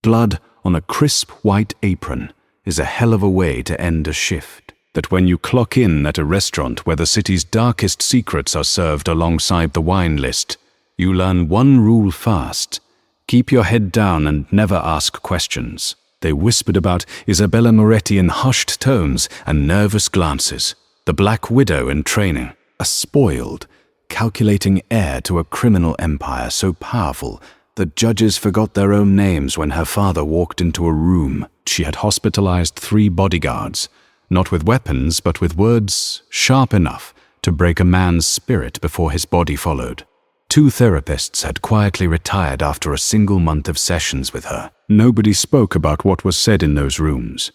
Blood on a crisp white apron is a hell of a way to end a shift. That when you clock in at a restaurant where the city's darkest secrets are served alongside the wine list, you learn one rule fast: keep your head down and never ask questions. They whispered about Isabella Moretti in hushed tones and nervous glances, the Black Widow in training, a spoiled, calculating heir to a criminal empire so powerful that judges forgot their own names when her father walked into a room. She had hospitalized 3 bodyguards, not with weapons, but with words sharp enough to break a man's spirit before his body followed. 2 therapists had quietly retired after a single month of sessions with her. Nobody spoke about what was said in those rooms.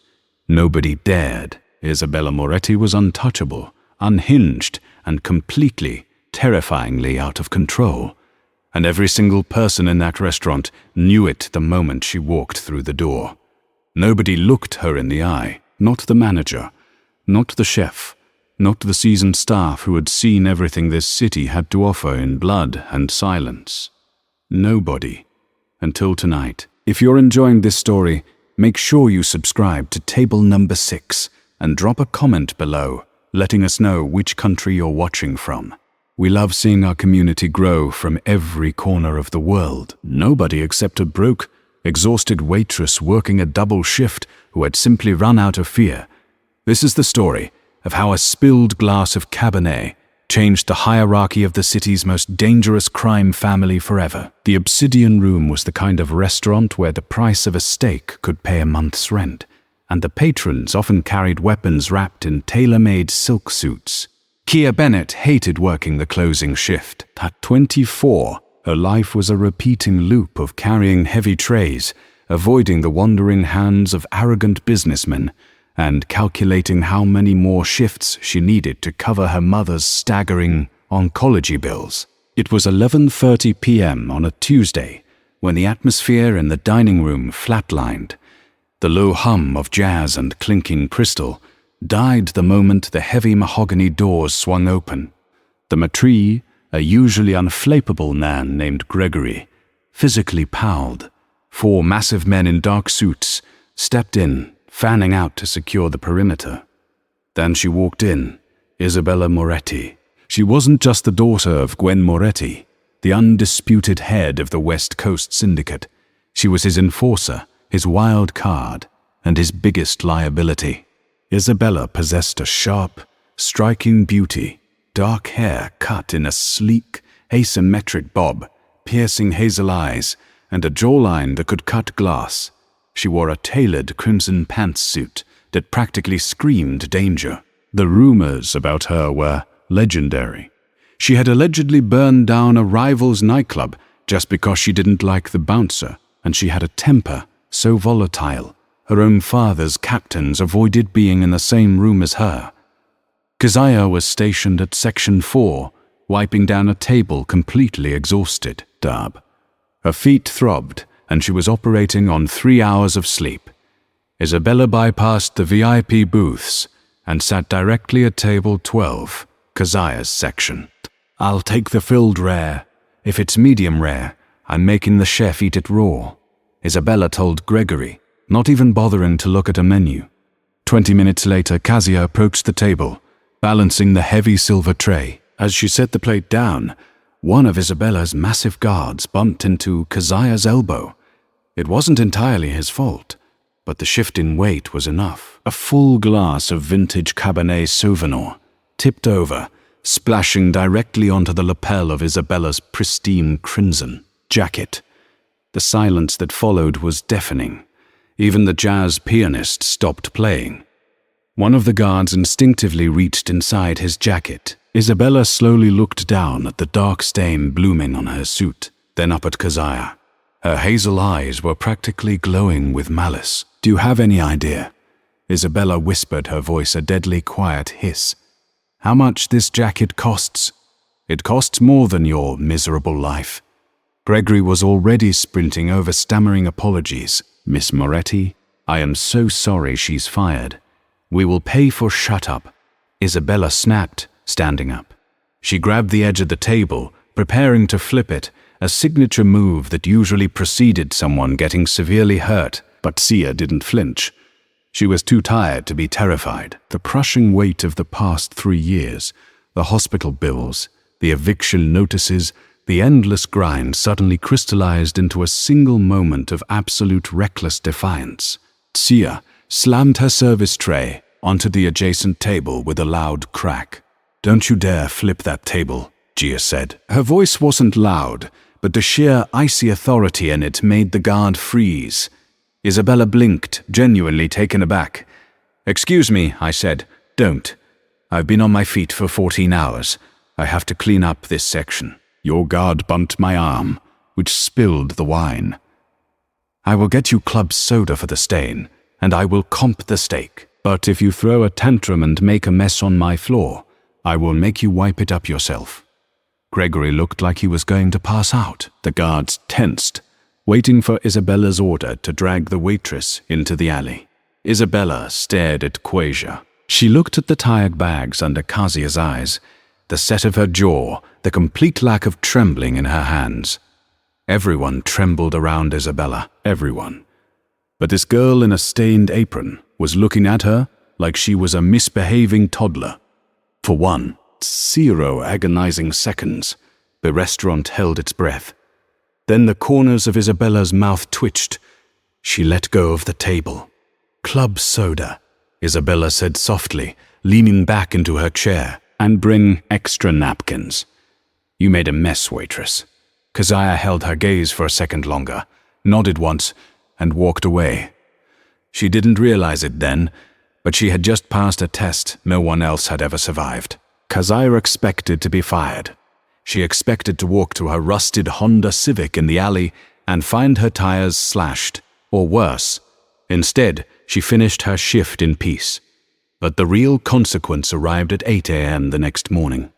Nobody dared. Isabella Moretti was untouchable, unhinged, and completely, terrifyingly out of control. And every single person in that restaurant knew it the moment she walked through the door. Nobody looked her in the eye. Not the manager, not the chef, not the seasoned staff who had seen everything this city had to offer in blood and silence. Nobody. Until tonight. If you're enjoying this story, make sure you subscribe to Table No.6 and drop a comment below, letting us know which country you're watching from. We love seeing our community grow from every corner of the world. Nobody except a broke, exhausted waitress working a double shift who had simply run out of fear. This is the story of how a spilled glass of Cabernet changed the hierarchy of the city's most dangerous crime family forever. The Obsidian Room was the kind of restaurant where the price of a steak could pay a month's rent, and the patrons often carried weapons wrapped in tailor-made silk suits. Kia Bennett hated working the closing shift. At 24, her life was a repeating loop of carrying heavy trays, avoiding the wandering hands of arrogant businessmen, and calculating how many more shifts she needed to cover her mother's staggering oncology bills. It was 11:30 p.m. on a Tuesday when the atmosphere in the dining room flatlined. The low hum of jazz and clinking crystal died the moment the heavy mahogany doors swung open. The maître, a usually unflappable man named Gregory, physically palled. 4 massive men in dark suits stepped in, fanning out to secure the perimeter. Then she walked in, Isabella Moretti. She wasn't just the daughter of Gwen Moretti, the undisputed head of the West Coast Syndicate. She was his enforcer, his wild card, and his biggest liability. Isabella possessed a sharp, striking beauty, dark hair cut in a sleek, asymmetric bob, piercing hazel eyes, and a jawline that could cut glass. She wore a tailored crimson pantsuit that practically screamed danger. The rumors about her were legendary. She had allegedly burned down a rival's nightclub just because she didn't like the bouncer, and she had a temper so volatile her own father's captains avoided being in the same room as her. Keziah was stationed at Section 4, wiping down a table completely exhausted. Her feet throbbed, and she was operating on 3 hours of sleep. Isabella bypassed the VIP booths and sat directly at table 12, Keziah's section. "I'll take the filled rare. If it's medium rare, I'm making the chef eat it raw," Isabella told Gregory, not even bothering to look at a menu. 20 minutes later, Keziah approached the table, balancing the heavy silver tray. As she set the plate down, one of Isabella's massive guards bumped into Keziah's elbow. It wasn't entirely his fault, but the shift in weight was enough. A full glass of vintage Cabernet Sauvignon tipped over, splashing directly onto the lapel of Isabella's pristine crimson jacket. The silence that followed was deafening. Even the jazz pianist stopped playing. One of the guards instinctively reached inside his jacket. Isabella slowly looked down at the dark stain blooming on her suit, then up at Keziah. Her hazel eyes were practically glowing with malice. "Do you have any idea?" Isabella whispered, her voice a deadly quiet hiss. "How much this jacket costs?" "It costs more than your miserable life." Gregory was already sprinting over, stammering apologies. "Miss Moretti, I am so sorry she's fired. We will pay for..." "Shut up," Isabella snapped, standing up. She grabbed the edge of the table, preparing to flip it, a signature move that usually preceded someone getting severely hurt, but Sia didn't flinch. She was too tired to be terrified. The crushing weight of the past 3 years, the hospital bills, the eviction notices, the endless grind suddenly crystallized into a single moment of absolute reckless defiance. Sia slammed her service tray onto the adjacent table with a loud crack. "Don't you dare flip that table," Gia said. Her voice wasn't loud, but the sheer icy authority in it made the guard freeze. Isabella blinked, genuinely taken aback. "Excuse me," I said. "Don't. I've been on my feet for 14 hours. I have to clean up this section." Your guard bumped my arm, which spilled the wine. "I will get you club soda for the stain, and I will comp the steak. But if you throw a tantrum and make a mess on my floor, I will make you wipe it up yourself." Gregory looked like he was going to pass out. The guards tensed, waiting for Isabella's order to drag the waitress into the alley. Isabella stared at Quasia. She looked at the tired bags under Kazia's eyes, the set of her jaw, the complete lack of trembling in her hands. Everyone trembled around Isabella, everyone. But this girl in a stained apron was looking at her like she was a misbehaving toddler. For 0 agonizing seconds, the restaurant held its breath. Then the corners of Isabella's mouth twitched. She let go of the table. "Club soda," Isabella said softly, leaning back into her chair. "And bring extra napkins." "You made a mess, waitress." Keziah held her gaze for a second longer, nodded once, and walked away. She didn't realize it then, but she had just passed a test no one else had ever survived. Keziah expected to be fired. She expected to walk to her rusted Honda Civic in the alley and find her tires slashed, or worse. Instead, she finished her shift in peace. But the real consequence arrived at 8 a.m. the next morning.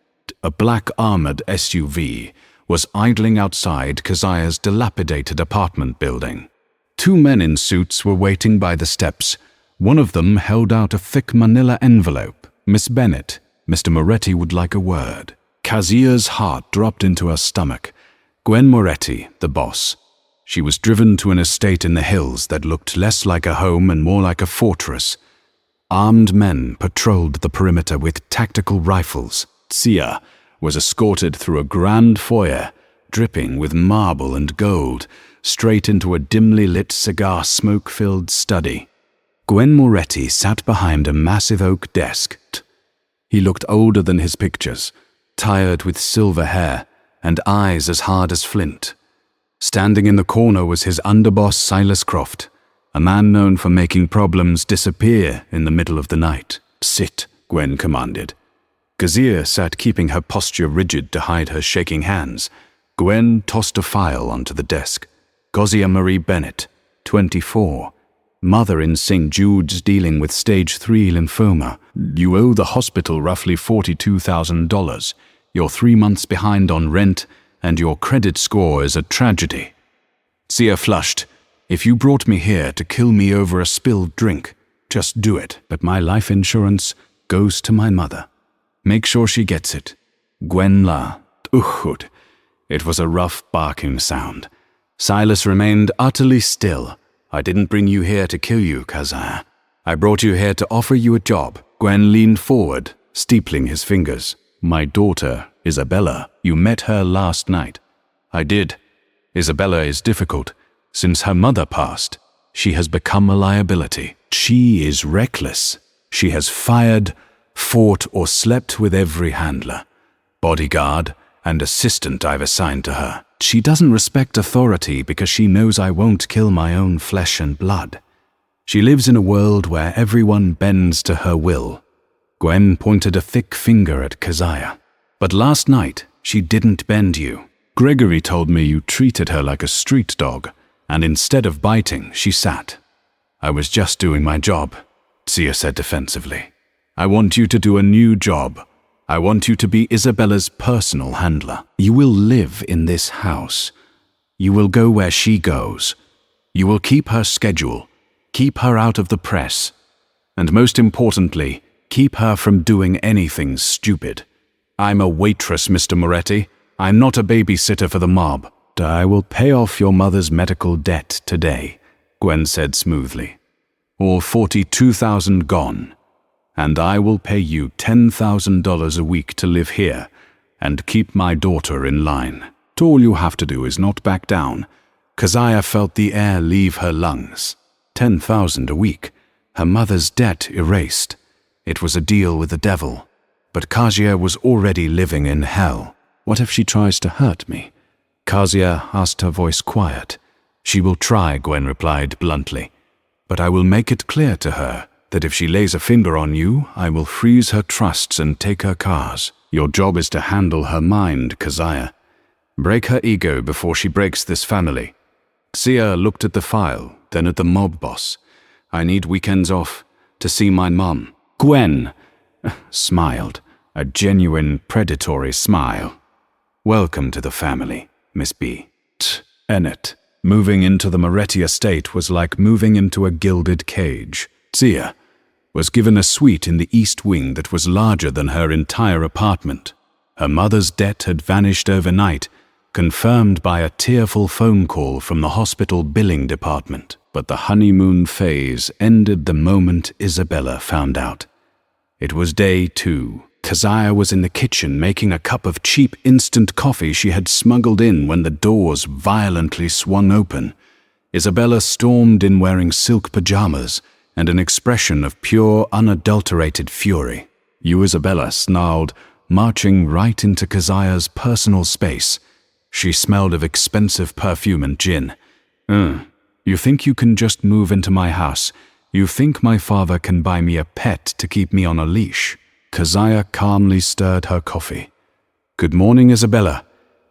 A black armored SUV was idling outside Keziah's dilapidated apartment building. 2 men in suits were waiting by the steps. One of them held out a thick manila envelope. "Miss Bennett, Mr. Moretti would like a word." Kazia's heart dropped into her stomach. Gwen Moretti, the boss. She was driven to an estate in the hills that looked less like a home and more like a fortress. Armed men patrolled the perimeter with tactical rifles. Sia was escorted through a grand foyer, dripping with marble and gold, straight into a dimly lit cigar smoke-filled study. Gwen Moretti sat behind a massive oak desk. He looked older than his pictures, tired with silver hair and eyes as hard as flint. Standing in the corner was his underboss Silas Croft, a man known for making problems disappear in the middle of the night. "Sit," Gwen commanded. Kezia sat keeping her posture rigid to hide her shaking hands. Gwen tossed a file onto the desk. Kozia Marie Bennett, 24. Mother in St. Jude's dealing with stage 3 lymphoma. You owe the hospital roughly $42,000. You're 3 months behind on rent, and your credit score is a tragedy. Sia flushed. "If you brought me here to kill me over a spilled drink, just do it. But my life insurance goes to my mother. Make sure she gets it." Gwen laughed. Uhud. It was a rough barking sound. Silas remained utterly still. "I didn't bring you here to kill you, Keziah. I brought you here to offer you a job." Gwen leaned forward, steepling his fingers. "My daughter, Isabella, you met her last night." "I did. Isabella is difficult. Since her mother passed, she has become a liability. She is reckless. She has fired, fought, or slept with every handler, bodyguard, and assistant I've assigned to her. She doesn't respect authority because she knows I won't kill my own flesh and blood. She lives in a world where everyone bends to her will." Gwen pointed a thick finger at Keziah. "But last night, she didn't bend you. Gregory told me you treated her like a street dog, and instead of biting, she sat." "I was just doing my job," Sia said defensively. "I want you to do a new job. I want you to be Isabella's personal handler. You will live in this house. You will go where she goes. You will keep her schedule, keep her out of the press, and most importantly, keep her from doing anything stupid. I'm a waitress, Mr. Moretti. I'm not a babysitter for the mob." I will pay off your mother's medical debt today, Gwen said smoothly. All 42,000 gone. And I will pay you $10,000 a week to live here and keep my daughter in line. All you have to do is not back down. Keziah felt the air leave her lungs. 10,000 a week. Her mother's debt erased. It was a deal with the devil. But Kezia was already living in hell. What if she tries to hurt me? Kezia asked, her voice quiet. She will try, Gwen replied bluntly. But I will make it clear to her that if she lays a finger on you, I will freeze her trusts and take her cars. Your job is to handle her mind, Keziah. Break her ego before she breaks this family. Kezia looked at the file, then at the mob boss. I need weekends off to see my mum. Gwen smiled, a genuine predatory smile. Welcome to the family, Miss B. Ennett. Moving into the Moretti estate was like moving into a gilded cage. Kezia was given a suite in the east wing that was larger than her entire apartment. Her mother's debt had vanished overnight, confirmed by a tearful phone call from the hospital billing department. But the honeymoon phase ended the moment Isabella found out. It was day 2. Kezia was in the kitchen making a cup of cheap instant coffee she had smuggled in when the doors violently swung open. Isabella stormed in wearing silk pajamas and an expression of pure, unadulterated fury. You, Isabella, snarled, marching right into Keziah's personal space. She smelled of expensive perfume and gin. You think you can just move into my house? You think my father can buy me a pet to keep me on a leash? Kezia calmly stirred her coffee. Good morning, Isabella.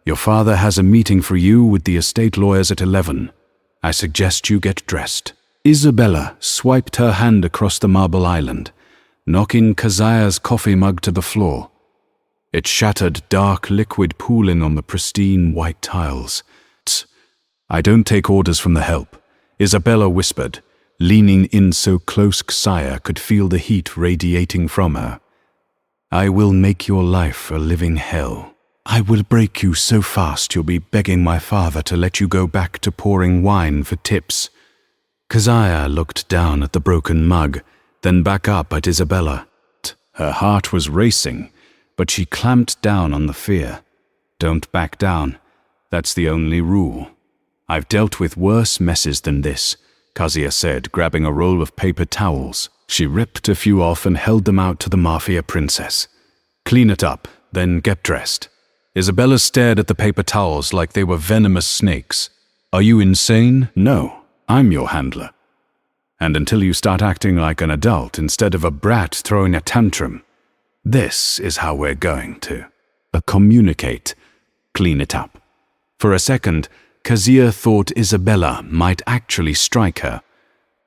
Your father has a meeting for you with the estate lawyers at 11. I suggest you get dressed. Isabella swiped her hand across the marble island, knocking Keziah's coffee mug to the floor. It shattered, dark liquid pooling on the pristine white tiles. I don't take orders from the help, Isabella whispered, leaning in so close Kezia could feel the heat radiating from her. I will make your life a living hell. I will break you so fast you'll be begging my father to let you go back to pouring wine for tips. Kezia looked down at the broken mug, then back up at Isabella. Her heart was racing, but she clamped down on the fear. Don't back down. That's the only rule. I've dealt with worse messes than this, Kezia said, grabbing a roll of paper towels. She ripped a few off and held them out to the Mafia princess. Clean it up, then get dressed. Isabella stared at the paper towels like they were venomous snakes. Are you insane? No, I'm your handler. And until you start acting like an adult instead of a brat throwing a tantrum, this is how we're going to communicate. Clean it up. For a second, Kezia thought Isabella might actually strike her.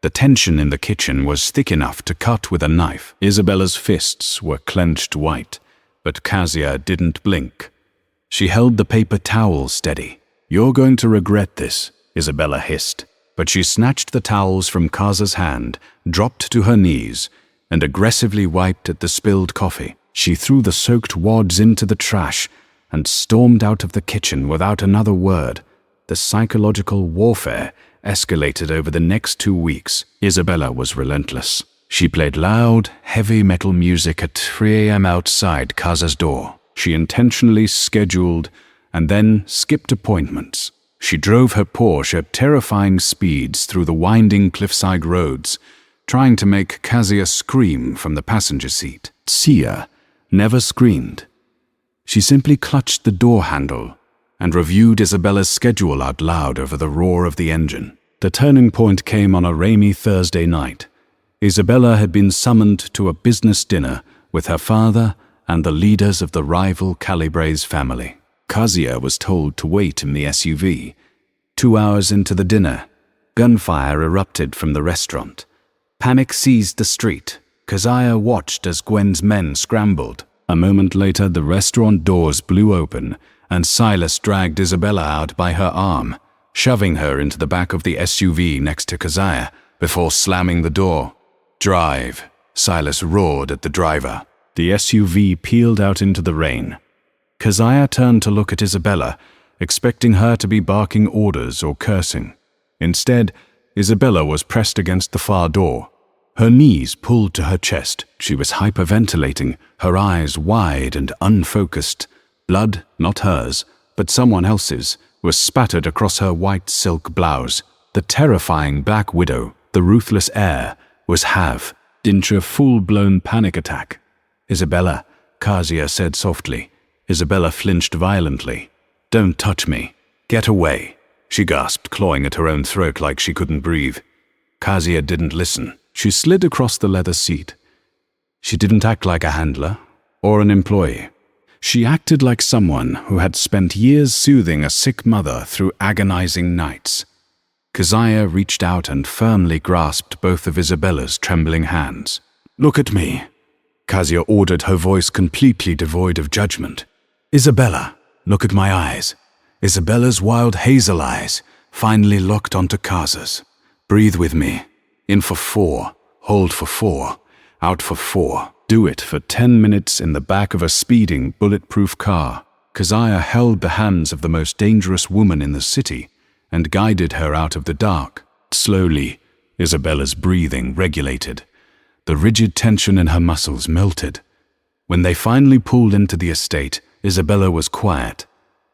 The tension in the kitchen was thick enough to cut with a knife. Isabella's fists were clenched white, but Kezia didn't blink. She held the paper towel steady. You're going to regret this, Isabella hissed. But she snatched the towels from Kezia's hand, dropped to her knees, and aggressively wiped at the spilled coffee. She threw the soaked wads into the trash and stormed out of the kitchen without another word. The psychological warfare escalated over the next 2 weeks. Isabella was relentless. She played loud, heavy metal music at 3 a.m. outside Kezia's door. She intentionally scheduled and then skipped appointments. She drove her Porsche at terrifying speeds through the winding cliffside roads, trying to make Kezia scream from the passenger seat. Kezia never screamed. She simply clutched the door handle and reviewed Isabella's schedule out loud over the roar of the engine. The turning point came on a rainy Thursday night. Isabella had been summoned to a business dinner with her father and the leaders of the rival Calibre's family. Kezia was told to wait in the SUV. 2 hours into the dinner, gunfire erupted from the restaurant. Panic seized the street. Kezia watched as Gwen's men scrambled. A moment later, the restaurant doors blew open, and Silas dragged Isabella out by her arm, shoving her into the back of the SUV next to Kezia before slamming the door. Drive, Silas roared at the driver. The SUV peeled out into the rain. Kezia turned to look at Isabella, expecting her to be barking orders or cursing. Instead, Isabella was pressed against the far door, her knees pulled to her chest. She was hyperventilating, her eyes wide and unfocused. Blood, not hers, but someone else's, was spattered across her white silk blouse. The terrifying Black Widow, the ruthless heir, was into a full-blown panic attack. "Isabella," Kasia said softly. Isabella flinched violently. "Don't touch me. Get away," she gasped, clawing at her own throat like she couldn't breathe. Kasia didn't listen. She slid across the leather seat. She didn't act like a handler or an employee. She acted like someone who had spent years soothing a sick mother through agonizing nights. Kasia reached out and firmly grasped both of Isabella's trembling hands. "Look at me," Kasia ordered, her voice completely devoid of judgment. "Isabella, look at my eyes." Isabella's wild hazel eyes finally locked onto Kasia's. "Breathe with me. In for 4, hold for 4, out for 4. Do it for 10 minutes in the back of a speeding, bulletproof car." Kasia held the hands of the most dangerous woman in the city and guided her out of the dark. Slowly, Isabella's breathing regulated. The rigid tension in her muscles melted. When they finally pulled into the estate, Isabella was quiet.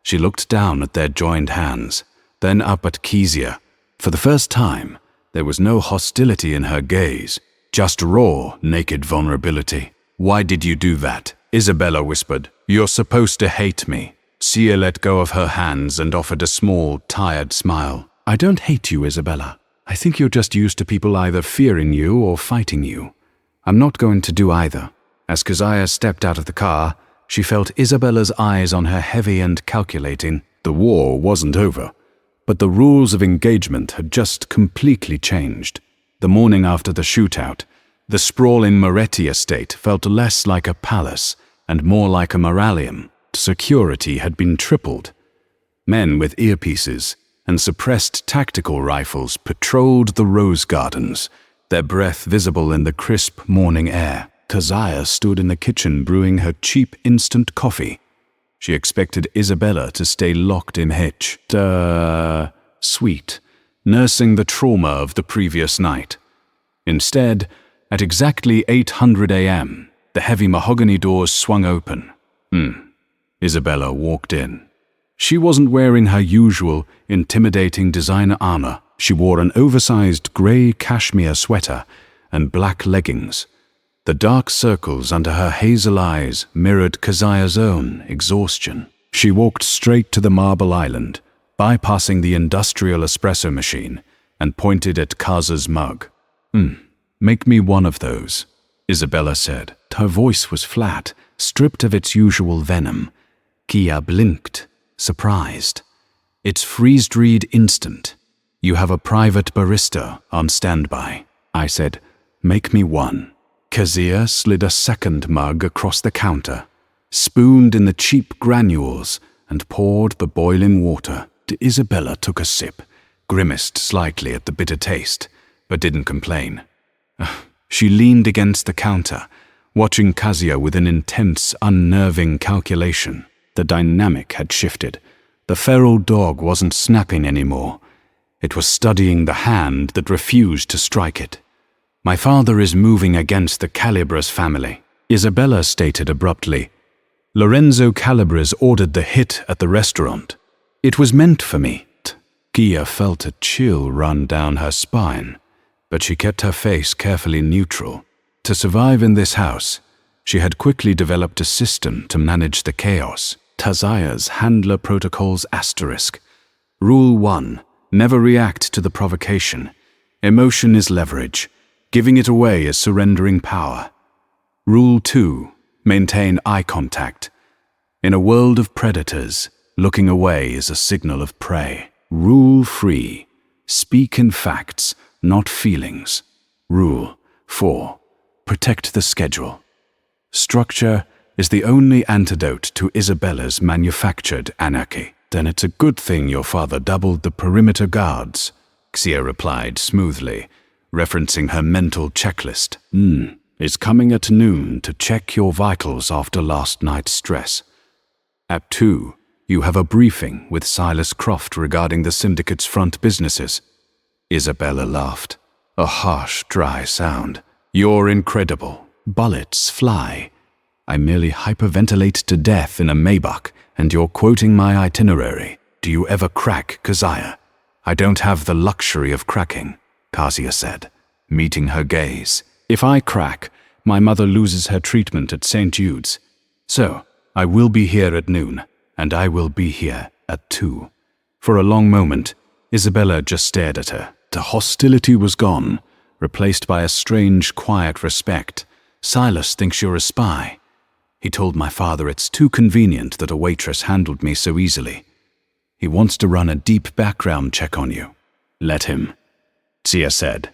She looked down at their joined hands, then up at Kasia. For the first time, there was no hostility in her gaze, just raw, naked vulnerability. "Why did you do that?" Isabella whispered. "You're supposed to hate me." Sia let go of her hands and offered a small, tired smile. "I don't hate you, Isabella. I think you're just used to people either fearing you or fighting you. I'm not going to do either." As Kasia stepped out of the car, she felt Isabella's eyes on her, heavy and calculating. The war wasn't over, but the rules of engagement had just completely changed. The morning after the shootout, the sprawling Moretti estate felt less like a palace and more like a mausoleum. Security had been tripled. Men with earpieces and suppressed tactical rifles patrolled the rose gardens, their breath visible in the crisp morning air. Kasia stood in the kitchen brewing her cheap instant coffee. She expected Isabella to stay locked in hitch, sweet, nursing the trauma of the previous night. Instead, at exactly 800 a.m., the heavy mahogany doors swung open. Isabella walked in. She wasn't wearing her usual, intimidating designer armor. She wore an oversized grey cashmere sweater and black leggings. The dark circles under her hazel eyes mirrored Kasia's own exhaustion. She walked straight to the marble island, bypassing the industrial espresso machine, and pointed at Kasia's mug. "Make me one of those," Isabella said. Her voice was flat, stripped of its usual venom. Kia blinked, surprised. "It's freeze-dried instant. You have a private barista on standby," I said. "Make me one." Kasia slid a second mug across the counter, spooned in the cheap granules, and poured the boiling water. Isabella took a sip, grimaced slightly at the bitter taste, but didn't complain. She leaned against the counter, watching Kasia with an intense, unnerving calculation. The dynamic had shifted. The feral dog wasn't snapping anymore. It was studying the hand that refused to strike it. "My father is moving against the Calibres family," Isabella stated abruptly. "Lorenzo Calibres ordered the hit at the restaurant. It was meant for me." Kia felt a chill run down her spine, but she kept her face carefully neutral. To survive in this house, she had quickly developed a system to manage the chaos. Kasia's handler protocols asterisk. Rule 1. Never react to the provocation. Emotion is leverage. Giving it away is surrendering power. Rule 2. Maintain eye contact. In a world of predators, looking away is a signal of prey. Rule 3. Speak in facts, not feelings. Rule 4. Protect the schedule. Structure is the only antidote to Isabella's manufactured anarchy. "Then it's a good thing your father doubled the perimeter guards," Xia replied smoothly, referencing her mental checklist. Is coming at noon to check your vitals after last night's stress. At 2, You have a briefing with Silas Croft regarding the syndicate's front businesses." Isabella laughed. A harsh, dry sound. "You're incredible. Bullets fly. I merely hyperventilate to death in a Maybach, and you're quoting my itinerary. Do you ever crack, Keziah?" "I don't have the luxury of cracking," Keziah said, meeting her gaze. "If I crack, my mother loses her treatment at St. Jude's. So, I will be here at noon, and I will be here at 2. For a long moment, Isabella just stared at her. The hostility was gone, replaced by a strange, quiet respect. "Silas thinks you're a spy. He told my father it's too convenient that a waitress handled me so easily. He wants to run a deep background check on you." "Let him," Tia said.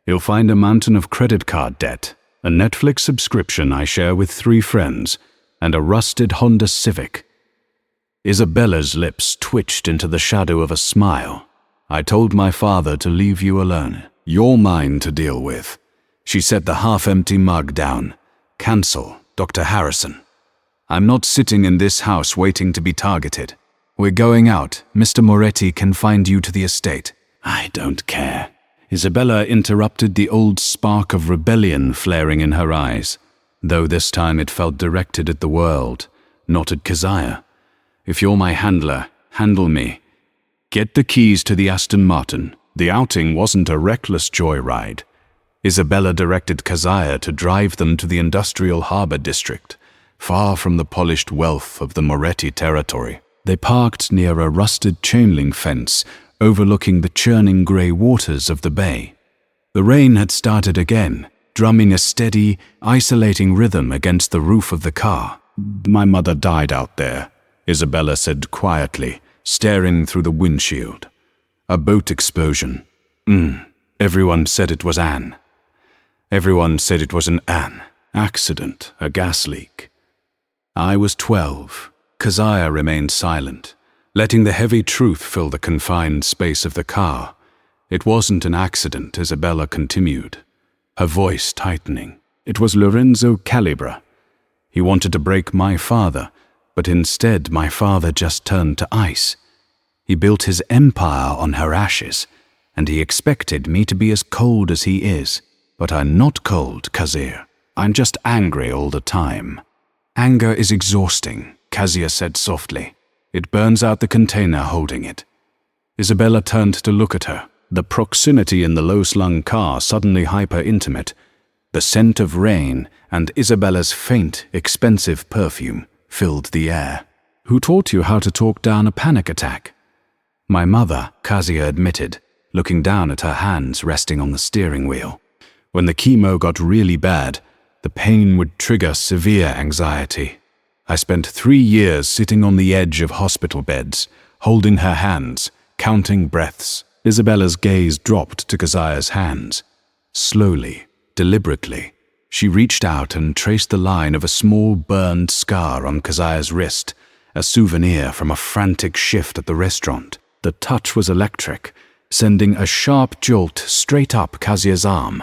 "He'll find a mountain of credit card debt, a Netflix subscription I share with 3 friends, and a rusted Honda Civic." Isabella's lips twitched into the shadow of a smile. "I told my father to leave you alone. You're mine to deal with." She set the half-empty mug down. "Cancel, Dr. Harrison. I'm not sitting in this house waiting to be targeted. We're going out. Mr. Moretti can find you to the estate." "I don't care." Isabella interrupted, the old spark of rebellion flaring in her eyes, though this time it felt directed at the world, not at Keziah. "If you're my handler, handle me. Get the keys to the Aston Martin. The outing wasn't a reckless joyride." Isabella directed Keziah to drive them to the industrial harbor district, far from the polished wealth of the Moretti territory. They parked near a rusted chain-link fence overlooking the churning grey waters of the bay. The rain had started again, drumming a steady, isolating rhythm against the roof of the car. "My mother died out there," Isabella said quietly, staring through the windshield. "A boat explosion. Everyone said it was Anne. Everyone said it was an accident, a gas leak." I was 12. Keziah remained silent, letting the heavy truth fill the confined space of the car. "It wasn't an accident," Isabella continued, her voice tightening. "It was Lorenzo Calibra. He wanted to break my father, but instead my father just turned to ice. He built his empire on her ashes, and he expected me to be as cold as he is. But I'm not cold, Keziah. I'm just angry all the time." "Anger is exhausting," Keziah said softly. "It burns out the container holding it." Isabella turned to look at her, the proximity in the low-slung car suddenly hyper-intimate. The scent of rain and Isabella's faint, expensive perfume filled the air. "Who taught you how to talk down a panic attack?" "My mother," Keziah admitted, looking down at her hands resting on the steering wheel. "When the chemo got really bad, the pain would trigger severe anxiety. I spent 3 years sitting on the edge of hospital beds, holding her hands, counting breaths." Isabella's gaze dropped to Keziah's hands. Slowly, deliberately, she reached out and traced the line of a small burned scar on Keziah's wrist, a souvenir from a frantic shift at the restaurant. The touch was electric, sending a sharp jolt straight up Keziah's arm.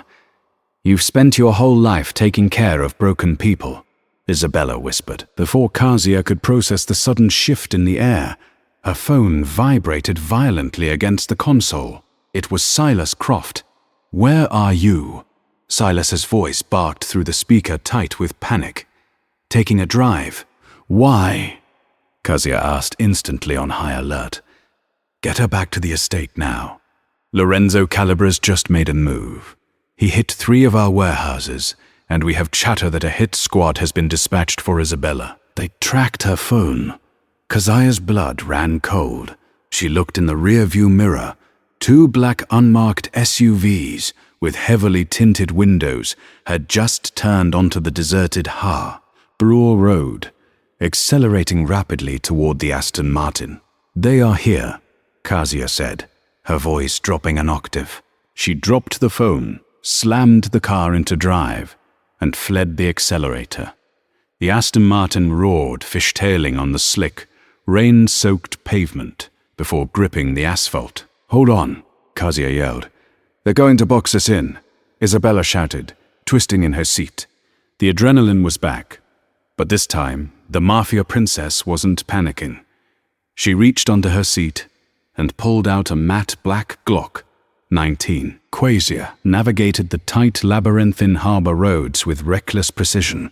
"You've spent your whole life taking care of broken people," Isabella whispered. Before Keziah could process the sudden shift in the air, her phone vibrated violently against the console. It was Silas Croft. "Where are you?" Silas's voice barked through the speaker, tight with panic. "Taking a drive." "Why?" Keziah asked, instantly on high alert. "Get her back to the estate now. Lorenzo Calabra's just made a move. He hit 3 of our warehouses, and we have chatter that a hit squad has been dispatched for Isabella." They tracked her phone. Keziah's blood ran cold. She looked in the rear-view mirror. 2 black unmarked SUVs with heavily tinted windows had just turned onto the deserted Brewer Road, accelerating rapidly toward the Aston Martin. "They are here," Keziah said, her voice dropping an octave. She dropped the phone, slammed the car into drive, and fled the accelerator. The Aston Martin roared, fishtailing on the slick, rain-soaked pavement before gripping the asphalt. "Hold on," Keziah yelled. "They're going to box us in," Isabella shouted, twisting in her seat. The adrenaline was back, but this time the Mafia princess wasn't panicking. She reached onto her seat and pulled out a matte black Glock 19. Quassia navigated the tight labyrinthine harbor roads with reckless precision.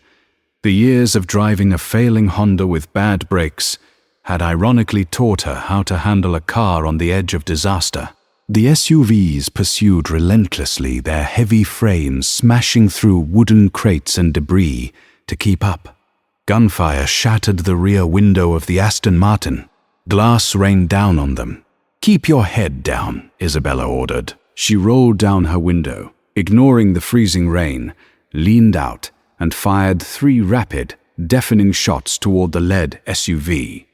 The years of driving a failing Honda with bad brakes had ironically taught her how to handle a car on the edge of disaster. The SUVs pursued relentlessly, their heavy frames smashing through wooden crates and debris to keep up. Gunfire shattered the rear window of the Aston Martin. Glass rained down on them. "Keep your head down," Isabella ordered. She rolled down her window, ignoring the freezing rain, leaned out, and fired 3 rapid, deafening shots toward the lead SUV.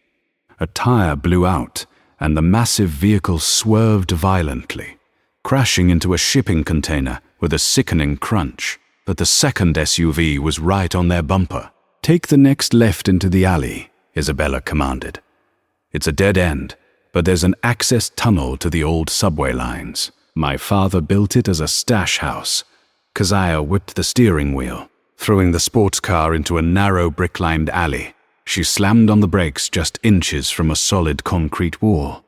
A tire blew out, and the massive vehicle swerved violently, crashing into a shipping container with a sickening crunch. But the second SUV was right on their bumper. "Take the next left into the alley," Isabella commanded. "It's a dead end, but there's an access tunnel to the old subway lines. My father built it as a stash house." Keziah whipped the steering wheel, throwing the sports car into a narrow brick-lined alley. She slammed on the brakes just inches from a solid concrete wall.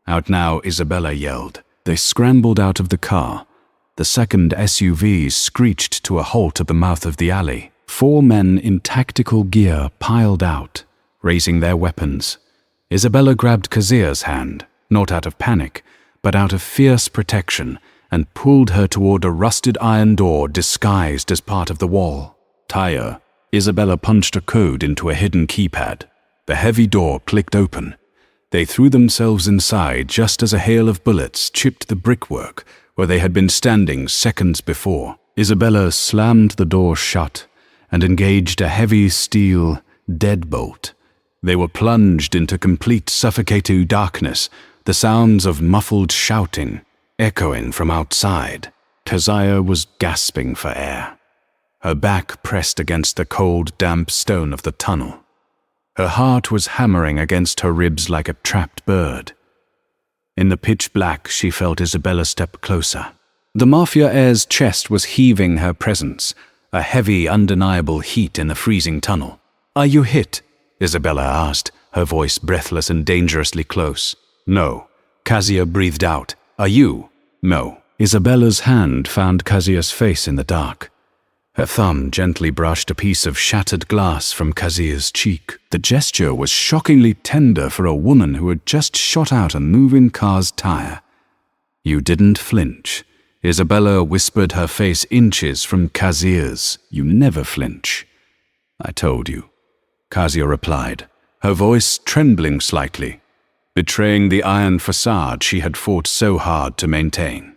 "Out now," Isabella yelled. They scrambled out of the car. The second SUV screeched to a halt at the mouth of the alley. 4 men in tactical gear piled out, raising their weapons. Isabella grabbed Keziah's hand, not out of panic, but out of fierce protection, and pulled her toward a rusted iron door disguised as part of the wall. "Tire." Isabella punched a code into a hidden keypad. The heavy door clicked open. They threw themselves inside just as a hail of bullets chipped the brickwork where they had been standing seconds before. Isabella slammed the door shut and engaged a heavy steel deadbolt. They were plunged into complete suffocating darkness, the sounds of muffled shouting echoing from outside. Keziah was gasping for air, her back pressed against the cold, damp stone of the tunnel. Her heart was hammering against her ribs like a trapped bird. In the pitch black, she felt Isabella step closer. The Mafia heir's chest was heaving her presence, a heavy, undeniable heat in the freezing tunnel. "Are you hit?" Isabella asked, her voice breathless and dangerously close. "No." Keziah breathed out. "Are you?" "No." Isabella's hand found Keziah's face in the dark. Her thumb gently brushed a piece of shattered glass from Keziah's cheek. The gesture was shockingly tender for a woman who had just shot out a moving car's tire. "You didn't flinch." Isabella whispered, her face inches from Keziah's. "You never flinch." "I told you," Keziah replied, her voice trembling slightly, betraying the iron facade she had fought so hard to maintain.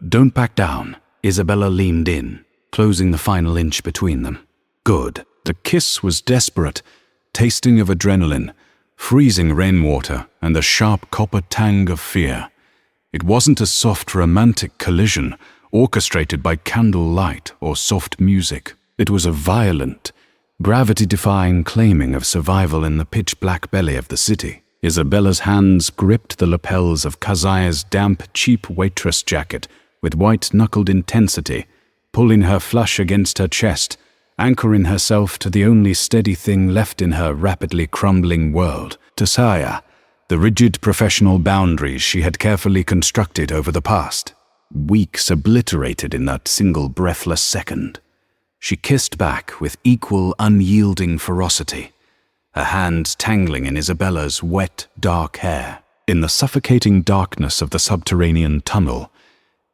Don't back down." Isabella leaned in, closing the final inch between them. "Good." The kiss was desperate, tasting of adrenaline, freezing rainwater, and the sharp copper tang of fear. It wasn't a soft romantic collision orchestrated by candlelight or soft music. It was a violent, gravity-defying claiming of survival in the pitch-black belly of the city. Isabella's hands gripped the lapels of Keziah's damp, cheap Waitress jacket with white-knuckled intensity, pulling her flush against her chest, anchoring herself to the only steady thing left in her rapidly crumbling world, Keziah, the rigid professional boundaries she had carefully constructed over the past. Weeks obliterated in that single breathless second. She kissed back with equal unyielding ferocity, her hands tangling in Isabella's wet, dark hair. In the suffocating darkness of the subterranean tunnel,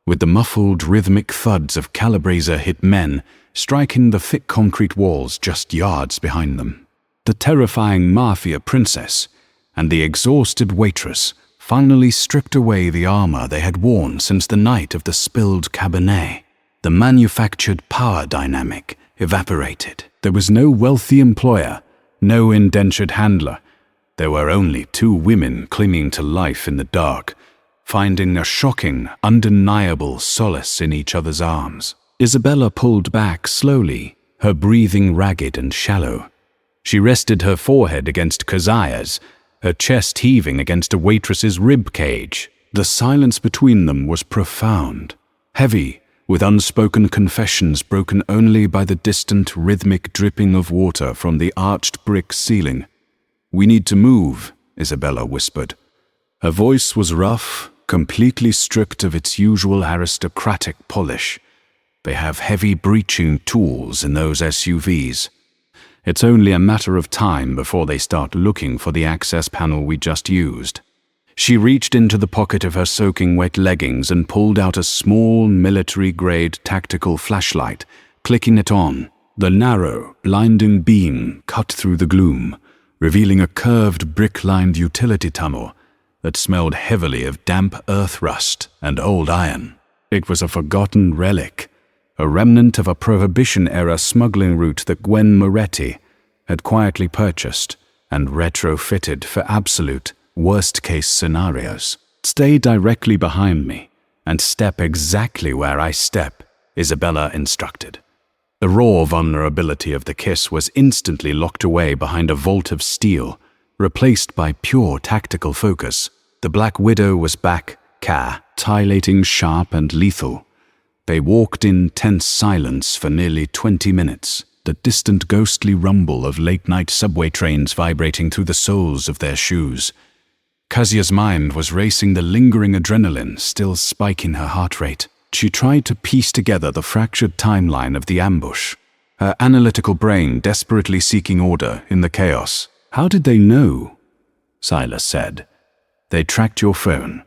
with the muffled, rhythmic thuds of Calabrese-hit men striking the thick concrete walls just yards behind them, the terrifying Mafia princess and the exhausted Waitress finally stripped away the armor they had worn since the night of the spilled Cabernet. The manufactured power dynamic evaporated. There was no wealthy employer, no indentured handler. There were only 2 women clinging to life in the dark, finding a shocking, undeniable solace in each other's arms. Isabella pulled back slowly, her breathing ragged and shallow. She rested her forehead against Keziah's, her chest heaving against a Waitress's rib cage. The silence between them was profound, heavy, with unspoken confessions broken only by the distant, rhythmic dripping of water from the arched brick ceiling. "We need to move," Isabella whispered. Her voice was rough, completely stripped of its usual aristocratic polish. "They have heavy breaching tools in those SUVs. It's only a matter of time before they start looking for the access panel we just used." She reached into the pocket of her soaking wet leggings and pulled out a small military-grade tactical flashlight, clicking it on. The narrow, blinding beam cut through the gloom, revealing a curved brick-lined utility tunnel that smelled heavily of damp earth rust and old iron. It was a forgotten relic, a remnant of a Prohibition-era smuggling route that Gwen Moretti had quietly purchased and retrofitted for absolute worst-case scenarios. "Stay directly behind me and step exactly where I step," Isabella instructed. The raw vulnerability of the kiss was instantly locked away behind a vault of steel, replaced by pure tactical focus. The Black Widow was back, titillating sharp and lethal. They walked in tense silence for nearly 20 minutes, the distant ghostly rumble of late-night subway trains vibrating through the soles of their shoes. Kazia's mind was racing, the lingering adrenaline still spiking her heart rate. She tried to piece together the fractured timeline of the ambush, her analytical brain desperately seeking order in the chaos. "How did they know?" Silas said. "They tracked your phone,"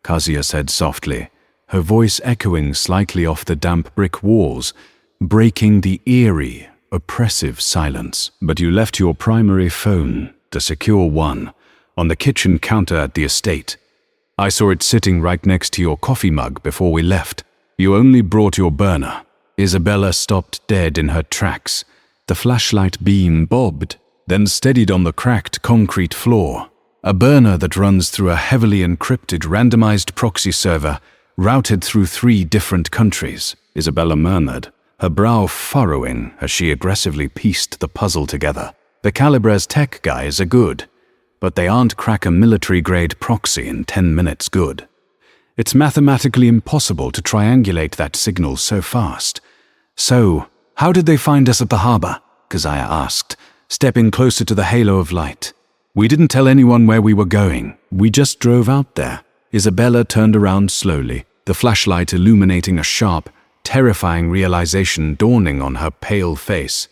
Kazia said softly, her voice echoing slightly off the damp brick walls, breaking the eerie, oppressive silence. "But you left your primary phone, the secure one, on the kitchen counter at the estate. I saw it sitting right next to your coffee mug before we left. You only brought your burner." Isabella stopped dead in her tracks. The flashlight beam bobbed, then steadied on the cracked concrete floor. A burner that runs through a heavily encrypted randomized proxy server routed through 3 different countries, Isabella murmured, her brow furrowing as she aggressively pieced the puzzle together. "The Calibres tech guys are good, but they aren't crack a military-grade proxy in 10 minutes good. It's mathematically impossible to triangulate that signal so fast." "So, how did they find us at the harbor?" Keziah asked, stepping closer to the halo of light. "We didn't tell anyone where we were going. We just drove out there." Isabella turned around slowly, the flashlight illuminating a sharp, terrifying realization dawning on her pale face.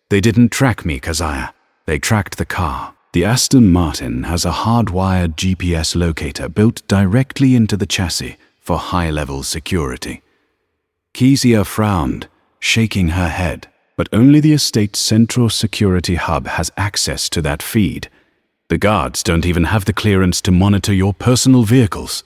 "They didn't track me, Keziah. They tracked the car. The Aston Martin has a hardwired GPS locator built directly into the chassis for high-level security." Kezia frowned, shaking her head. "But only the estate's central security hub has access to that feed. The guards don't even have the clearance to monitor your personal vehicles."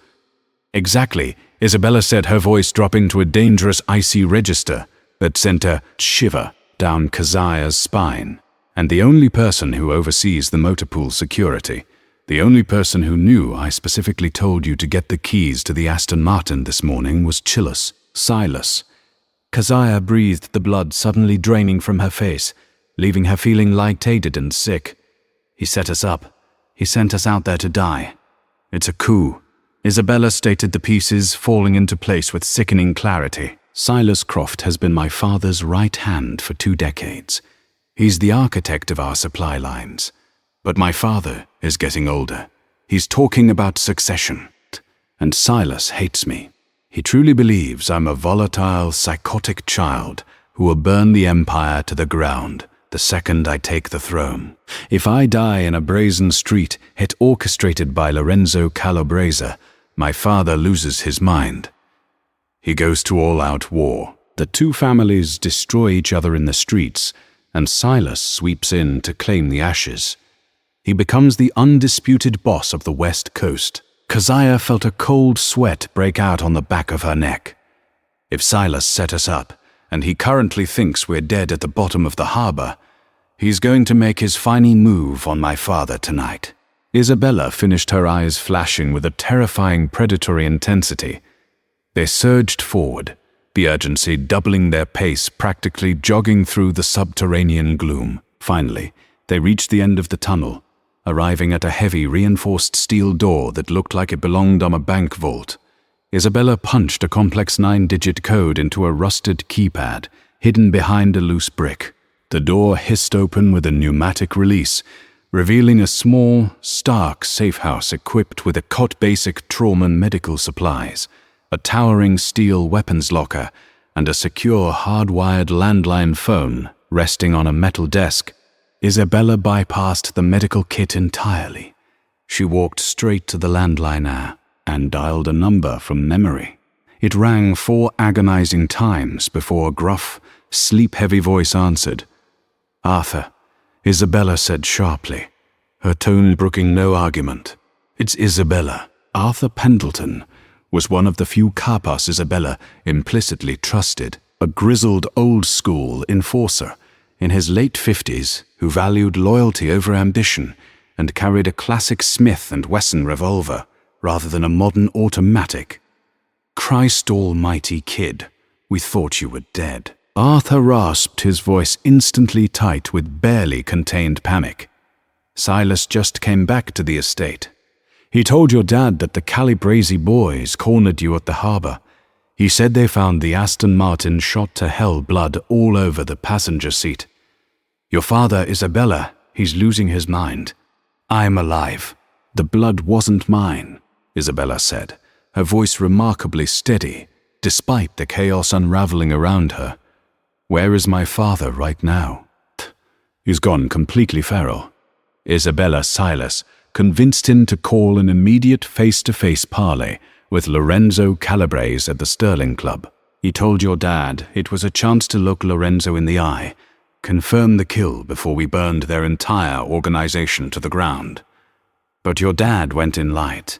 "Exactly," Isabella said, her voice dropping to a dangerous icy register that sent a shiver down Keziah's spine. "And the only person who oversees the motor pool security, the only person who knew I specifically told you to get the keys to the Aston Martin this morning was Silas." Keziah breathed, the blood suddenly draining from her face, leaving her feeling lightheaded and sick. "He set us up. He sent us out there to die. It's a coup." Isabella stated, the pieces falling into place with sickening clarity. "Silas Croft has been my father's right hand for 2 decades. He's the architect of our supply lines. But my father is getting older. He's talking about succession. And Silas hates me. He truly believes I'm a volatile, psychotic child who will burn the empire to the ground the second I take the throne. If I die in a brazen street hit orchestrated by Lorenzo Calabrese, my father loses his mind. He goes to all-out war. The 2 families destroy each other in the streets, and Silas sweeps in to claim the ashes. He becomes the undisputed boss of the West Coast." Keziah felt a cold sweat break out on the back of her neck. "If Silas set us up, and he currently thinks we're dead at the bottom of the harbor, he's going to make his final move on my father tonight." Isabella finished, her eyes flashing with a terrifying predatory intensity. They surged forward, the urgency doubling their pace, practically jogging through the subterranean gloom. Finally, they reached the end of the tunnel, arriving at a heavy, reinforced steel door that looked like it belonged on a bank vault. Isabella punched a complex 9-digit code into a rusted keypad, hidden behind a loose brick. The door hissed open with a pneumatic release, revealing a small, stark safe house equipped with a cot basic trauma medical supplies, a towering steel weapons locker, and a secure hardwired landline phone resting on a metal desk. Isabella bypassed the medical kit entirely. She walked straight to the landline and dialed a number from memory. It rang 4 agonizing times before a gruff, sleep-heavy voice answered. "Arthur," Isabella said sharply, her tone brooking no argument. "It's Isabella." Arthur Pendleton was one of the few capas Isabella implicitly trusted, a grizzled old-school enforcer in his late 50s who valued loyalty over ambition and carried a classic Smith & Wesson revolver rather than a modern automatic. "Christ almighty, kid, we thought you were dead." Arthur rasped, his voice instantly tight with barely contained panic. "Silas just came back to the estate. He told your dad that the Calabrese boys cornered you at the harbor. He said they found the Aston Martin shot to hell, blood all over the passenger seat. Your father, Isabella, he's losing his mind. I'm alive." "The blood wasn't mine," Isabella said, her voice remarkably steady, despite the chaos unraveling around her. "Where is my father right now?" "He's gone completely feral." Isabella Silas convinced him to call an immediate face-to-face parley with Lorenzo Calabrese at the Sterling Club. "He told your dad it was a chance to look Lorenzo in the eye, confirm the kill before we burned their entire organization to the ground. But your dad went in light.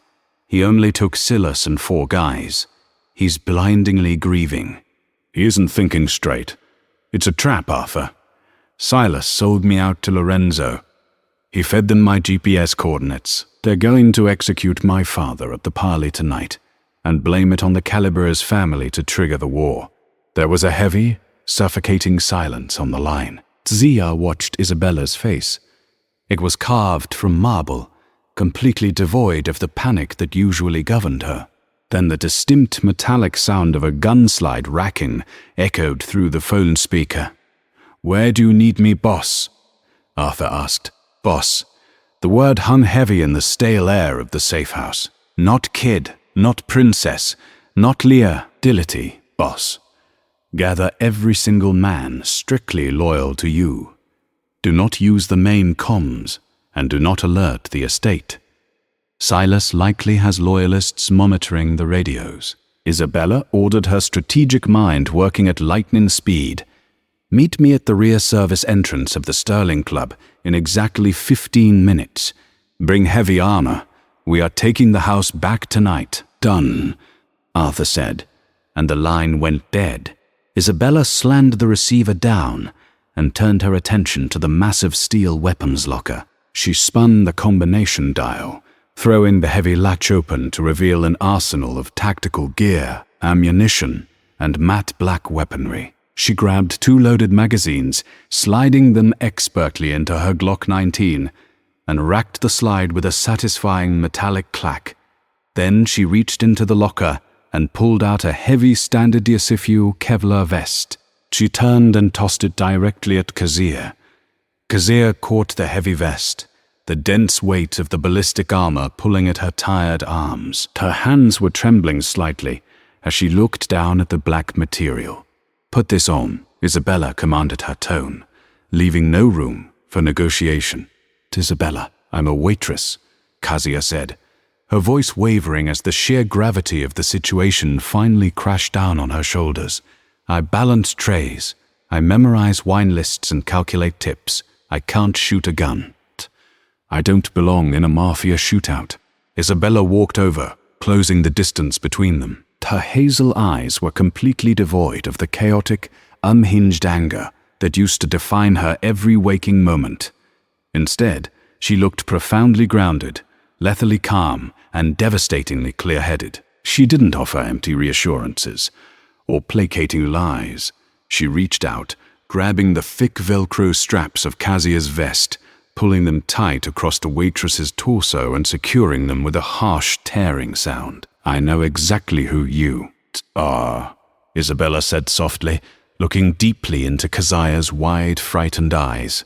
He only took Silas and 4 guys. He's blindingly grieving. He isn't thinking straight. It's a trap, Arthur. Silas sold me out to Lorenzo. He fed them my GPS coordinates. They're going to execute my father at the parley tonight and blame it on the Calabrese family to trigger the war." There was a heavy, suffocating silence on the line. Zia watched Isabella's face. It was carved from marble, completely devoid of the panic that usually governed her. Then the distinct metallic sound of a gunslide racking echoed through the phone speaker. "Where do you need me, boss?" Arthur asked. "Boss." The word hung heavy in the stale air of the safe house. "Not kid, not princess, not Leah, Dillity, boss. Gather every single man strictly loyal to you. Do not use the main comms, and do not alert the estate. Silas likely has loyalists monitoring the radios." Isabella ordered her strategic mind working at lightning speed. "Meet me at the rear service entrance of the Sterling Club in exactly 15 minutes. Bring heavy armor. We are taking the house back tonight." "Done," Arthur said, and the line went dead. Isabella slammed the receiver down and turned her attention to the massive steel weapons locker. She spun the combination dial, throwing the heavy latch open to reveal an arsenal of tactical gear, ammunition, and matte black weaponry. She grabbed 2 loaded magazines, sliding them expertly into her Glock 19, and racked the slide with a satisfying metallic clack. Then she reached into the locker and pulled out a heavy Standard Yasifu Kevlar vest. She turned and tossed it directly at Kazir. Kazir caught the heavy vest, the dense weight of the ballistic armor pulling at her tired arms. Her hands were trembling slightly as she looked down at the black material. "Put this on," Isabella commanded her tone, leaving no room for negotiation. "Isabella, I'm a waitress," Kazia said, her voice wavering as the sheer gravity of the situation finally crashed down on her shoulders. "I balance trays. I memorize wine lists and calculate tips. I can't shoot a gun. I don't belong in a Mafia shootout." Isabella walked over, closing the distance between them. Her hazel eyes were completely devoid of the chaotic, unhinged anger that used to define her every waking moment. Instead, she looked profoundly grounded, lethally calm, and devastatingly clear-headed. She didn't offer empty reassurances or placating lies. She reached out, grabbing the thick Velcro straps of Kazia's vest, pulling them tight across the waitress's torso and securing them with a harsh tearing sound. "I know exactly who you are," Isabella said softly, looking deeply into Kazia's wide, frightened eyes.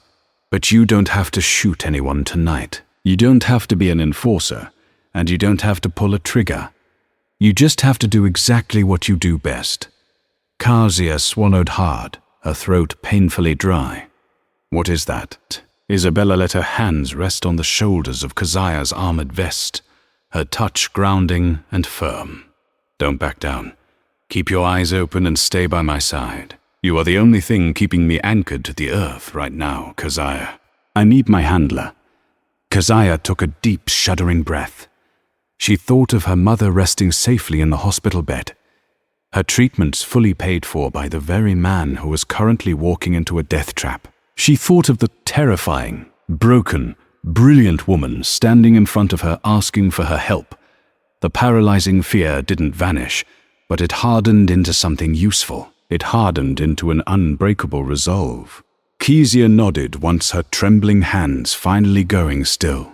But you don't have to shoot anyone tonight. You don't have to be an enforcer, and you don't have to pull a trigger. You just have to do exactly what you do best. Kasia swallowed hard, her throat painfully dry. What is that? Isabella let her hands rest on the shoulders of Kasia's armored vest, her touch grounding and firm. Don't back down. Keep your eyes open and stay by my side. You are the only thing keeping me anchored to the earth right now, Kasia. I need my handler. Kasia took a deep, shuddering breath. She thought of her mother resting safely in the hospital bed, her treatments fully paid for by the very man who was currently walking into a death trap. She thought of the terrifying, broken, brilliant woman standing in front of her asking for her help. The paralyzing fear didn't vanish, but it hardened into something useful. It hardened into an unbreakable resolve. Kezia nodded once her trembling hands finally going still.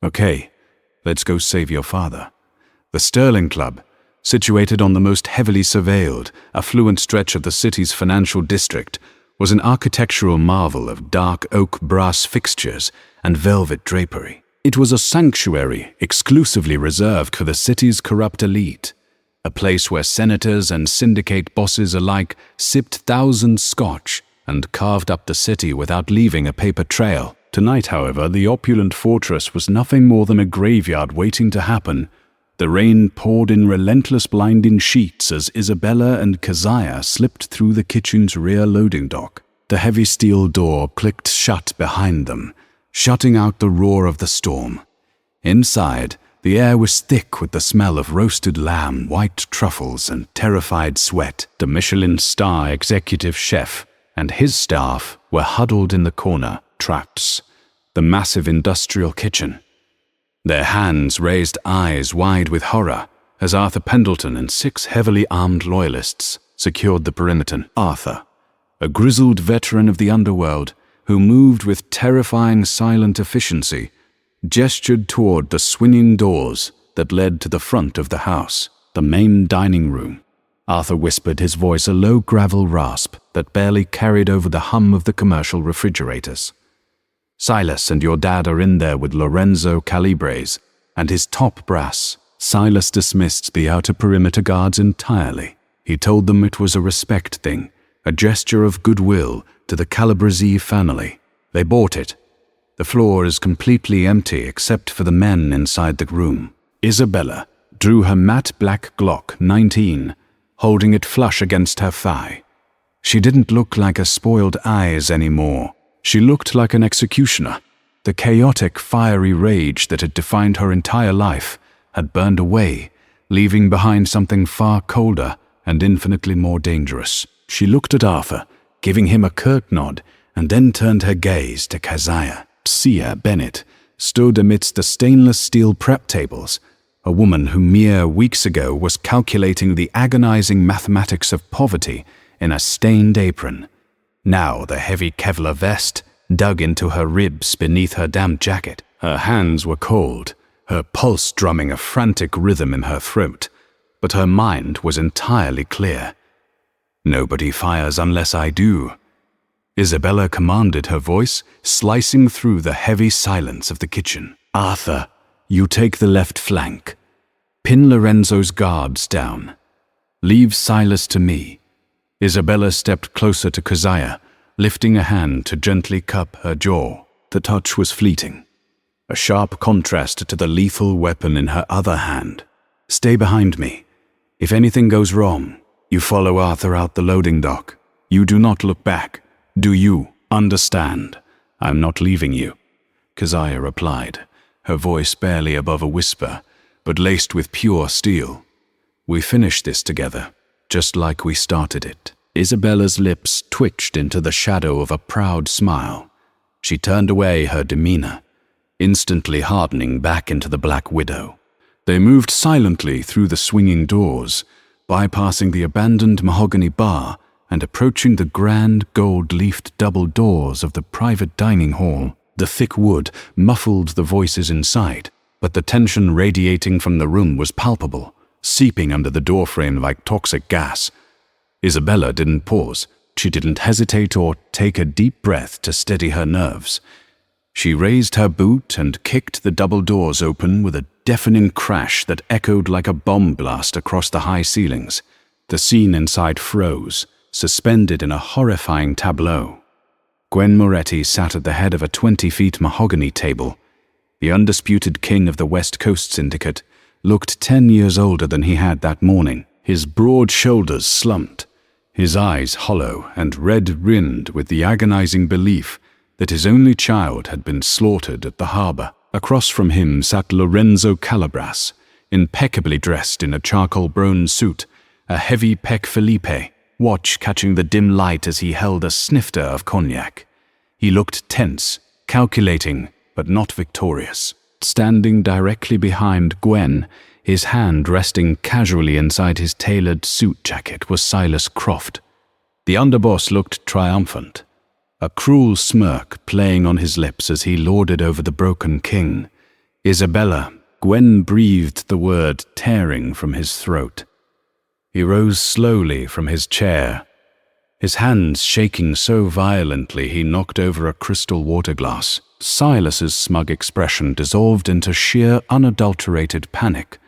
Okay, let's go save your father. The Sterling Club, situated on the most heavily surveilled, affluent stretch of the city's financial district, was an architectural marvel of dark oak brass fixtures and velvet drapery. It was a sanctuary exclusively reserved for the city's corrupt elite, a place where senators and syndicate bosses alike sipped thousands scotch and carved up the city without leaving a paper trail. Tonight, however, the opulent fortress was nothing more than a graveyard waiting to happen. The rain poured in relentless blinding sheets as Isabella and Kasia slipped through the kitchen's rear loading dock. The heavy steel door clicked shut behind them, shutting out the roar of the storm. Inside, the air was thick with the smell of roasted lamb, white truffles, and terrified sweat. The Michelin star executive chef and his staff were huddled in the corner, traps, the massive industrial kitchen. Their hands raised eyes wide with horror as Arthur Pendleton and 6 heavily armed loyalists secured the perimeter. Arthur, a grizzled veteran of the underworld who moved with terrifying silent efficiency, gestured toward the swinging doors that led to the front of the house, the main dining room. Arthur whispered, his voice a low gravel rasp that barely carried over the hum of the commercial refrigerators. Silas and your dad are in there with Lorenzo Calibres and his top brass. Silas dismissed the outer perimeter guards entirely. He told them it was a respect thing, a gesture of goodwill to the Calabrese family. They bought it. The floor is completely empty except for the men inside the room. Isabella drew her matte black Glock 19, holding it flush against her thigh. She didn't look like a spoiled eyes anymore. She looked like an executioner. The chaotic, fiery rage that had defined her entire life had burned away, leaving behind something far colder and infinitely more dangerous. She looked at Arthur, giving him a curt nod, and then turned her gaze to Kasia. Sia Bennett stood amidst the stainless steel prep tables, a woman who mere weeks ago was calculating the agonizing mathematics of poverty in a stained apron. Now the heavy Kevlar vest dug into her ribs beneath her damp jacket. Her hands were cold, her pulse drumming a frantic rhythm in her throat, but her mind was entirely clear. Nobody fires unless I do. Isabella commanded, her voice slicing through the heavy silence of the kitchen. Arthur, you take the left flank. Pin Lorenzo's guards down. Leave Silas to me. Isabella stepped closer to Kasia, lifting a hand to gently cup her jaw. The touch was fleeting, a sharp contrast to the lethal weapon in her other hand. Stay behind me. If anything goes wrong, you follow Arthur out the loading dock. You do not look back. Do you understand? I'm not leaving you, Kasia replied, her voice barely above a whisper, but laced with pure steel. We finish this together, just like we started it. Isabella's lips twitched into the shadow of a proud smile. She turned away, her demeanor instantly hardening back into the Black Widow. They moved silently through the swinging doors, bypassing the abandoned mahogany bar and approaching the grand gold-leafed double doors of the private dining hall. The thick wood muffled the voices inside, but the tension radiating from the room was palpable, seeping under the doorframe like toxic gas. Isabella didn't pause. She didn't hesitate or take a deep breath to steady her nerves. She raised her boot and kicked the double doors open with a deafening crash that echoed like a bomb blast across the high ceilings. The scene inside froze, suspended in a horrifying tableau. Gwen Moretti sat at the head of a 20-foot mahogany table. The undisputed king of the West Coast Syndicate looked 10 years older than he had that morning. His broad shoulders slumped, his eyes hollow and red-rimmed with the agonizing belief that his only child had been slaughtered at the harbor. Across from him sat Lorenzo Calabras, impeccably dressed in a charcoal brown suit, a heavy Pec Felipe, watch catching the dim light as he held a snifter of cognac. He looked tense, calculating, but not victorious. Standing directly behind Gwen, his hand resting casually inside his tailored suit jacket, was Silas Croft. The underboss looked triumphant, a cruel smirk playing on his lips as he lorded over the broken king. Isabella, Gwen breathed the word tearing from his throat. He rose slowly from his chair, his hands shaking so violently he knocked over a crystal water glass. Silas's smug expression dissolved into sheer, unadulterated panic.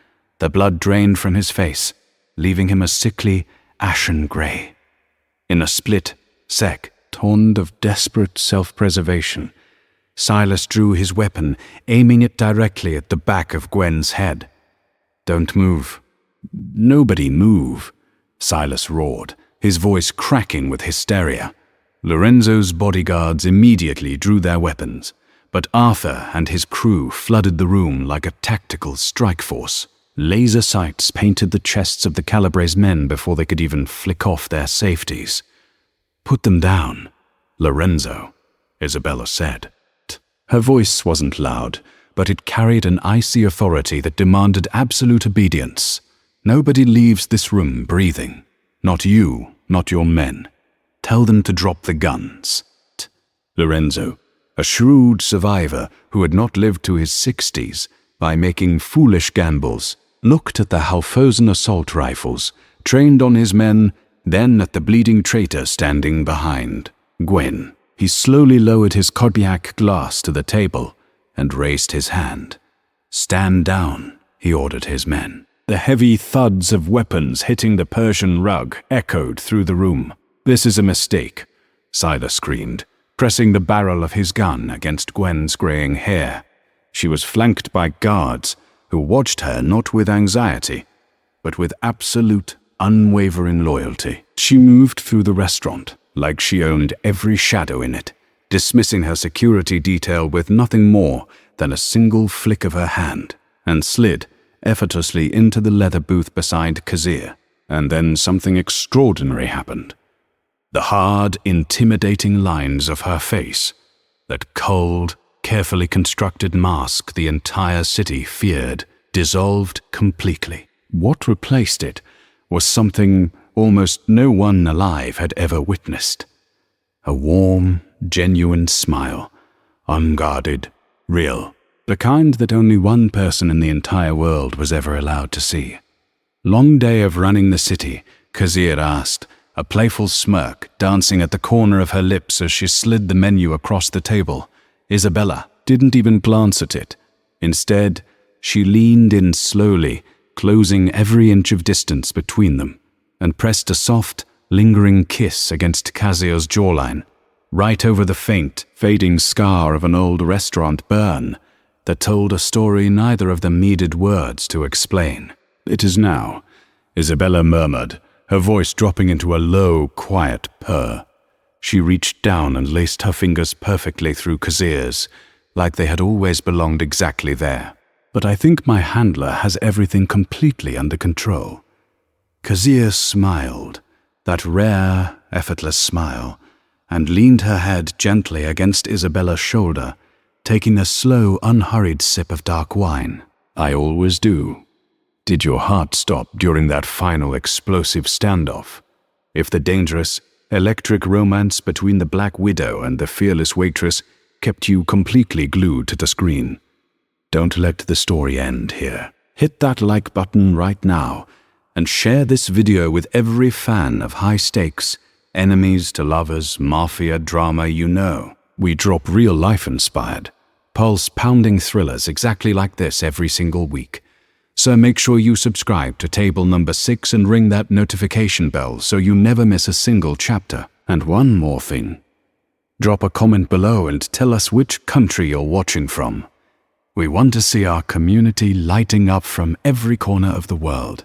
The blood drained from his face, leaving him a sickly, ashen grey. In a split second of desperate self-preservation, Silas drew his weapon, aiming it directly at the back of Gwen's head. "Don't move. Nobody move," Silas roared, his voice cracking with hysteria. Lorenzo's bodyguards immediately drew their weapons, but Arthur and his crew flooded the room like a tactical strike force. Laser sights painted the chests of the Calabres men before they could even flick off their safeties. "Put them down, Lorenzo," Isabella said. Her voice wasn't loud, but it carried an icy authority that demanded absolute obedience. "Nobody leaves this room breathing. Not you, not your men. Tell them to drop the guns." Lorenzo, a shrewd survivor who had not lived to his 60s by making foolish gambles, looked at the Halfosen assault rifles, trained on his men, then at the bleeding traitor standing behind, Gwen. He slowly lowered his cognac glass to the table and raised his hand. "Stand down," he ordered his men. The heavy thuds of weapons hitting the Persian rug echoed through the room. "This is a mistake," Silas screamed, pressing the barrel of his gun against Gwen's graying hair. She was flanked by guards who watched her not with anxiety, but with absolute, unwavering loyalty. She moved through the restaurant like she owned every shadow in it, dismissing her security detail with nothing more than a single flick of her hand, and slid effortlessly into the leather booth beside Kazir. And then something extraordinary happened. The hard, intimidating lines of her face, that cold, carefully constructed mask the entire city feared, dissolved completely. What replaced it was something almost no one alive had ever witnessed. A warm, genuine smile, unguarded, real, the kind that only one person in the entire world was ever allowed to see. "Long day of running the city?" Kazir asked, a playful smirk dancing at the corner of her lips as she slid the menu across the table. Isabella didn't even glance at it. Instead, she leaned in slowly, closing every inch of distance between them, and pressed a soft, lingering kiss against Kazir's jawline, right over the faint, fading scar of an old restaurant burn that told a story neither of them needed words to explain. "It is now," Isabella murmured, her voice dropping into a low, quiet purr. She reached down and laced her fingers perfectly through Kazir's, like they had always belonged exactly there. "But I think my handler has everything completely under control." Kazir smiled, that rare, effortless smile, and leaned her head gently against Isabella's shoulder, taking a slow, unhurried sip of dark wine. "I always do. Did your heart stop during that final explosive standoff? If the dangerous, electric romance between the Black Widow and the fearless Waitress kept you completely glued to the screen? Don't let the story end here. Hit that like button right now and share this video with every fan of high stakes, Enemies to lovers, mafia, drama, you know. We drop real-life-inspired, pulse-pounding thrillers exactly like this every single week. So make sure you subscribe to Table No.6 and ring that notification bell so you never miss a single chapter. And one more thing. Drop a comment below and tell us which country you're watching from. We want to see our community lighting up from every corner of the world.